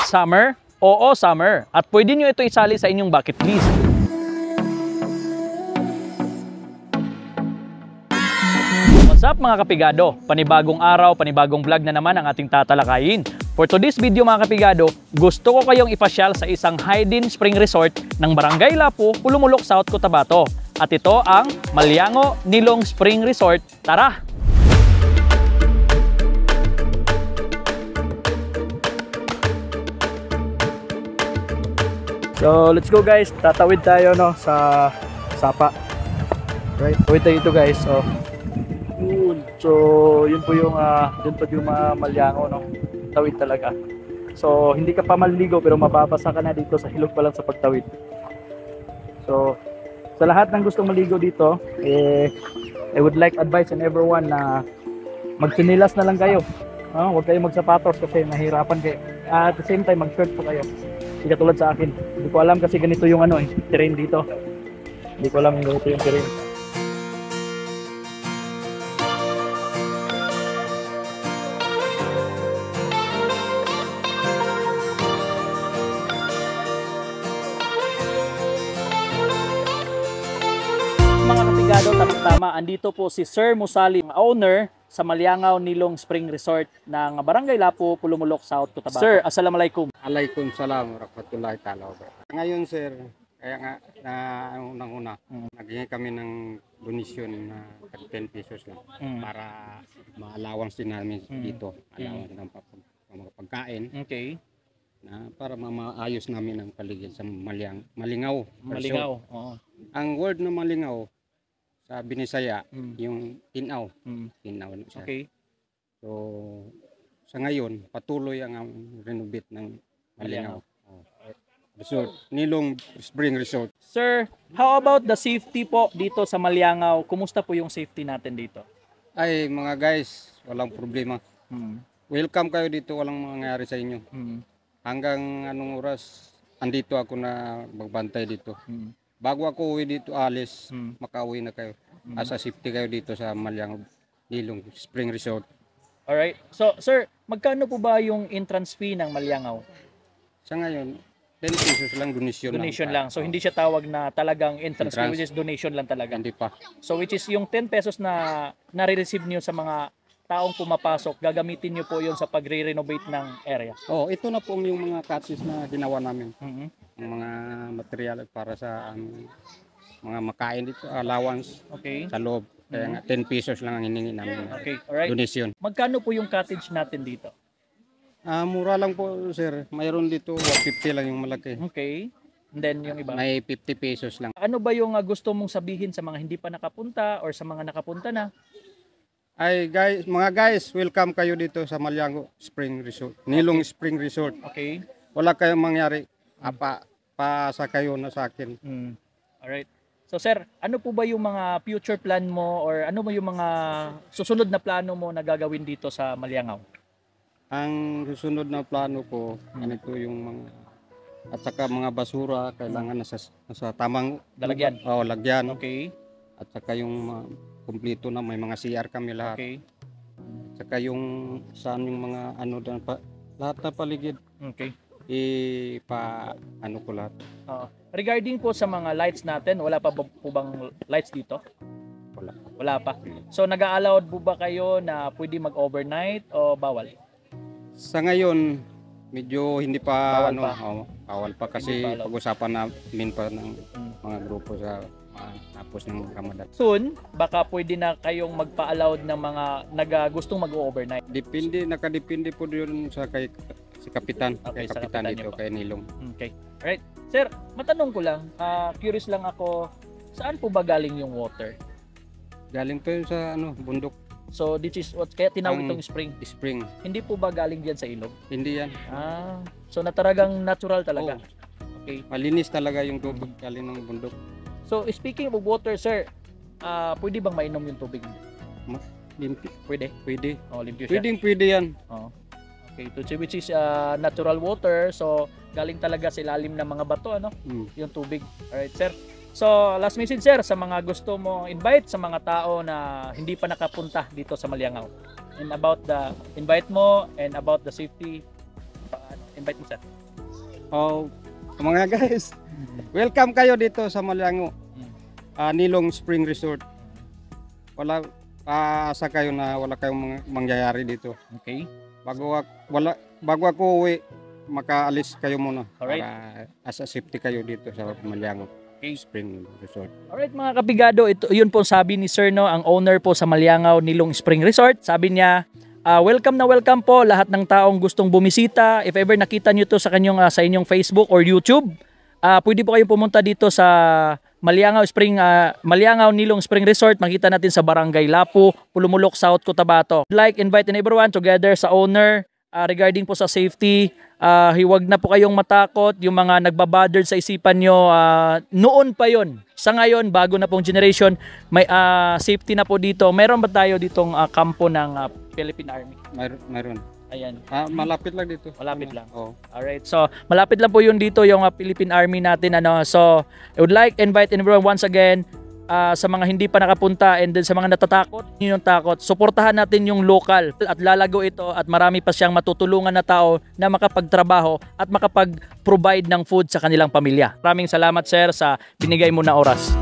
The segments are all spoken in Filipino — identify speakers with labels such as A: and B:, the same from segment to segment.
A: Summer? Oo, summer. At pwede nyo ito isali sa inyong bucket list. What's up mga kapigado? Panibagong araw, panibagong vlog na naman ang ating tatalakayin. For today's video mga kapigado, gusto ko kayong ipasyal sa isang hidden spring resort ng Barangay Lapu, Pulumulok, South Cotabato. At ito ang Maliango Nilong Spring Resort. Tara! So let's go guys, tatawid tayo no sa Sapa. Right, tawid tayo ito guys. So yun po yung Maliango no. Tawid talaga. So hindi ka pa maliligo pero mababasa ka na dito sa hilog pa lang sa pagtawid. So sa lahat ng gustong maligo dito, I would like advise on everyone na magtsinilas na lang kayo. Huwag kayong magsapatos kasi nahirapan kayo. At the same time mag-short po kayo. Hindi katulad sa akin. Hindi ko alam kasi ganito yung terrain dito. Hindi ko alam ganito yung terrain. Mga kapigado, tamang-tama, andito po si Sir Musalim, owner sa Maliango Nilong Spring Resort ng Barangay Lapu, Pulumulok, South Cotabato. Sir, assalamualaikum.
B: Alaikum salam warahmatullahi ta'ala wabarakatuh. Ngayon sir, kaya nga na unang-una, naghingi kami ng donation na 10 pesos lang para ma-allowance din namin dito. Allowance ng mga pagkain.
A: Okay.
B: Na para maayos namin ang paligid sa Malingaw.
A: Malingaw. Oo.
B: Ang word na Malingaw sa Binisaya, yung tinaw. Tinaw siya.
A: Okay.
B: So sa ngayon, patuloy ang renovate ng Malingaw. Resort, Nilong Spring Resort.
A: Sir, how about the safety po dito sa Maliango? Kumusta po yung safety natin dito?
B: Ay mga guys, walang problema. Welcome kayo dito, walang mangyayari sa inyo. Hanggang anong oras, andito ako na magbantay dito. Bago ako uwi dito alis, makauwi na kayo. Asa safety kayo dito sa Maliango Nilong Spring Resort.
A: Alright. So, sir, magkano po ba yung entrance fee ng Maliango?
B: Sa ngayon, 10 pesos lang,
A: donation lang. So, hindi siya tawag na talagang entrance fee, which is donation lang talaga.
B: Hindi pa.
A: So, which is yung 10 pesos na nare-receive nyo sa mga taong pumapasok, gagamitin nyo po yun sa pagre-renovate ng area.
B: Oh, ito na po yung mga cuts na ginawa namin. Yung mga material para sa mga makain dito, allowance sa loob. Kaya nga 10 pesos lang ang hiningi namin.
A: Okay, alright.
B: Donation.
A: Magkano po yung cottage natin dito?
B: Mura lang po sir. Mayroon dito 150 lang yung malaki.
A: Okay. And then yung iba?
B: May 50 pesos lang.
A: Ano ba yung gusto mong sabihin sa mga hindi pa nakapunta or sa mga nakapunta na?
B: Ay guys, mga guys, welcome kayo dito sa Maliango Spring Resort. Nilong Spring Resort.
A: Okay.
B: Wala kayong mangyari. Paasa kayo na sa akin.
A: Alright. So sir, ano po ba yung mga future plan mo or ano mo yung mga susunod na plano mo na gagawin dito sa Maliango?
B: Ang susunod na plano ko, ganito yung mga at saka mga basura kailangan nasa tamang
A: lalagyan.
B: Lagyan.
A: Okay.
B: At saka yung kumpleto na may mga CR kami lahat.
A: Okay.
B: At saka yung saan yung mga lahat na paligid.
A: Okay.
B: Ko lahat.
A: Regarding po sa mga lights natin, wala pa po bang lights dito? Wala pa. So nag-a-allowed po ba kayo na pwede mag-overnight o bawal?
B: Sa ngayon, medyo hindi pa
A: bawal
B: pa kasi pag-usapan namin pa ng mga grupo sa tapos ng Ramadan.
A: Soon, baka pwede na kayong magpa-allowed ng mga gustong mag-overnight.
B: Nakadepende po doon si Kapitan.
A: Okay,
B: kay Kapitan dito, kay Nilong.
A: Okay. Alright. Sir, matanong ko lang, curious lang ako, saan po ba galing yung water?
B: Galing po yun sa bundok.
A: So this is what kaya tinawag itong spring.
B: Spring.
A: Hindi po ba galing diyan sa ilog?
B: Hindi yan.
A: So na talagang natural talaga. Okay.
B: Malinis talaga yung tubig galing ng bundok.
A: So speaking of water, sir, pwede bang mainom yung tubig? Pwede. Limpyo siya.
B: Pwede yan.
A: Okay, which is natural water. So galing talaga sa ilalim ng mga bato yung tubig. Alright, sir. So, last message sir sa mga gusto mo invite sa mga tao na hindi pa nakapunta dito sa Maliango. And about the invite mo and about the safety. invite mo sir.
B: Oh, mga guys, welcome kayo dito sa Maliango. Nilong Spring Resort. Wala asa kayo na wala kayong mangyayari dito.
A: Okay.
B: Bago ako uwi, makaalis kayo muna.
A: Alright.
B: Para as a safety kayo dito sa Maliango.
A: Okay.
B: Spring Resort.
A: Alright mga kabigado, yun po sabi ni Sir no, ang owner po sa Maliangaw Nilong Spring Resort. Sabi niya, welcome na welcome po lahat ng taong gustong bumisita. If ever nakita niyo to sa inyong Facebook or YouTube, pwede po kayong pumunta dito sa Maliangaw Nilong Spring Resort. Makita natin sa Barangay Lapu, Pulumulok, South Cotabato. Invite everyone together sa owner regarding po sa safety. Huwag na po kayong matakot. Yung mga nagbabother sa isipan nyo, noon pa yon. Sa ngayon, bago na pong generation, may safety na po dito. Meron ba tayo ditong kampo ng Philippine Army?
B: Mayroon.
A: Ayan.
B: Malapit lang dito.
A: Malapit lang.
B: Oh.
A: Alright. So, malapit lang po yun dito yung Philippine Army natin. So, I would like invite everyone once again sa mga hindi pa nakapunta and then sa mga natatakot, yun yung takot. Suportahan natin yung local at lalago ito at marami pa siyang matutulungan na tao na makapagtrabaho at makapag-provide ng food sa kanilang pamilya. Maraming salamat sir sa binigay mo na oras.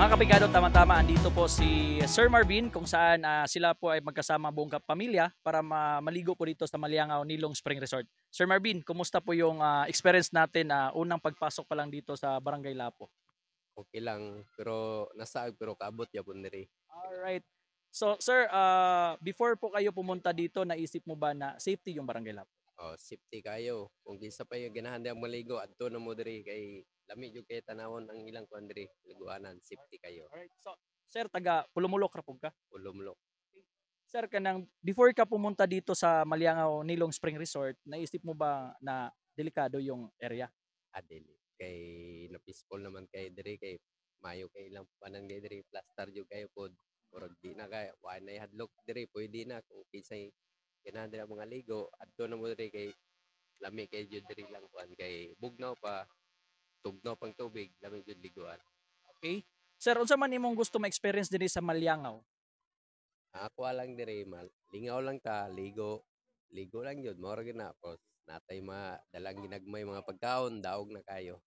A: Mga kapigado, tama-tama, andito po si Sir Marvin kung saan sila po ay magkasama buong pamilya para maligo po dito sa Maliangaw Nilong Spring Resort. Sir Marvin, kumusta po yung experience natin unang pagpasok pa lang dito sa Barangay Lapo?
C: Okay lang, pero nasaag pero kaabot yapon diri.
A: Alright. So sir, before po kayo pumunta dito, naisip mo ba na safety yung Barangay Lapo?
C: Oh, safety kayo. Kung kinsa pa yung ganahan ang maligo adto na mo diri kay lami jud kay tanawon ang ilang kuan diri, liguanan, safety kayo.
A: Alright. So sir, taga Pulumulok ra pug ka?
C: Ulumlok.
A: Sir, before ka pumunta dito sa Maliangaw Nilong Spring Resort, naisip mo ba na delikado yung area?
C: Adili. Kay na peaceful naman kay diri kay mayo kay ilang panan kay diri plaster jud kayo pod. Murag di na kay wa na hadlok diri pwede na kung kinsay ganahan diri mga ligo adto na mo diri kay lami kay jud diri lang kuan kay bugnaw pa tugnaw pang tubig lami jud liguan.
A: Okay. Sir, unsa man imong gusto ma-experience diri sa Maliangaw?
C: Ako lang diri mal lingaw lang ta ligo lang jud mao ra gyud na pos natay dalang ginagmay mga pagkaon daog na kayo.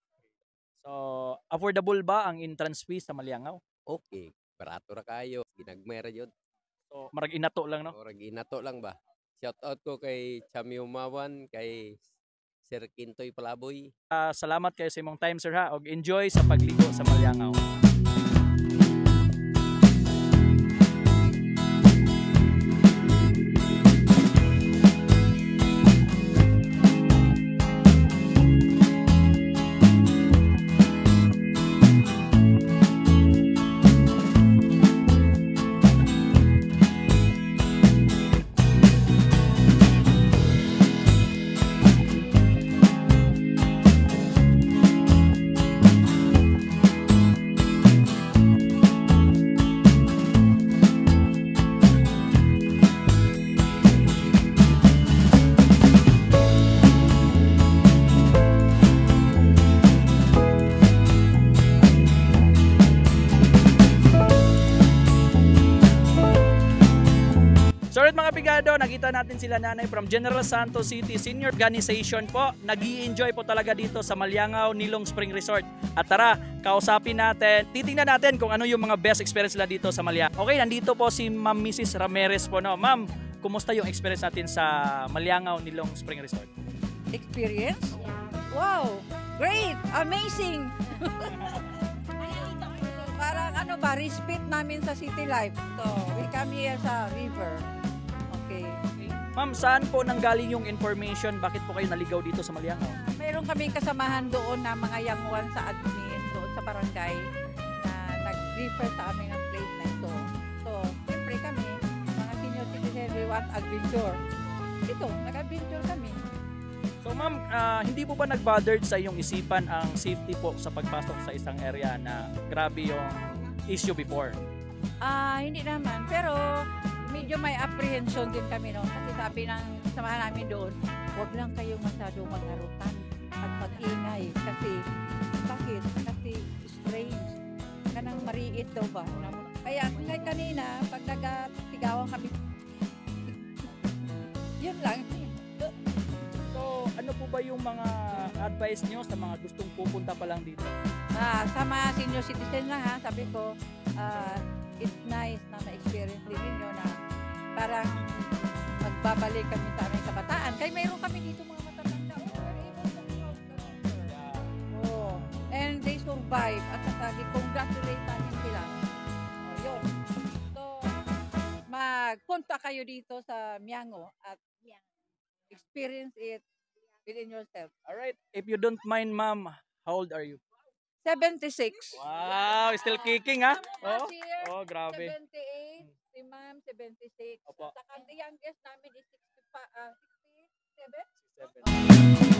A: So, affordable ba ang entrance fee sa Maliangaw?
C: Okay, barato ra kayo ginagmay ra jud.
A: So, marag inato lang no?
C: Murag inato lang ba. Shout out ko kay Chami Umawan, kay Sir Kintoy Palaboy.
A: Salamat kayo sa imong time sir ha, og enjoy sa pagligo sa Maliangaw. So alright mga pigado, nakita natin sila nanay from General Santos City Senior Organization po. Nag-i-enjoy po talaga dito sa Maliangaw Nilong Spring Resort. At tara, kausapin natin, titingnan natin kung ano yung mga best experience nila dito sa Maliangaw. Okay, nandito po si Ma'am Mrs. Ramirez po. No? Ma'am, kumusta yung experience natin sa Maliangaw Nilong Spring Resort?
D: Experience? Wow! Great! Amazing! Parang ano ba, respect namin sa city life. So, we come here sa river. Okay.
A: Ma'am, saan po nanggaling yung information? Bakit po kayo naligaw dito sa Maliangaw?
D: Mayroon kaming kasamahan doon na mga yangwan sa admin doon sa barangay na nag-refer sa amin ng place na ito. So, siyempre kami, mga senior citizen, we want adventure. ito, nag-adventure kami.
A: So ma'am, hindi po ba nag-bothered sa iyong isipan ang safety po sa pagpasok sa isang area na grabe yung issue before?
D: Hindi naman, pero medyo may apprehension din kami noon kasi sabi ng samahan namin doon, huwag lang kayong masyadong magharutan at mag-ingay kasi bakit? Kasi strange. Kanang mariit daw ba? Kaya ngay kanina, pag nagatigawan kami, yun lang.
A: So ano po ba yung mga advice nyo sa mga gustong pupunta pa lang dito?
D: Sa mga senior citizen lang ha, sabi ko, it's nice na na-experience din ninyo na parang magbabalik kami sa aming kabataan. Kaya mayroon kami dito mga matatanda. Oh, and they survive at saka congratulate namin sila. Yun. So, magpunta kayo dito sa Miango at experience it within yourself.
A: Alright, if you don't mind ma'am, how old are you?
D: 76.
A: Wow, still kicking ha?
D: Last year,
A: Oh, grabe.
D: 78. Si ma'am, 76.
A: Opo.
D: At saka ang youngest namin is 67.
A: 7.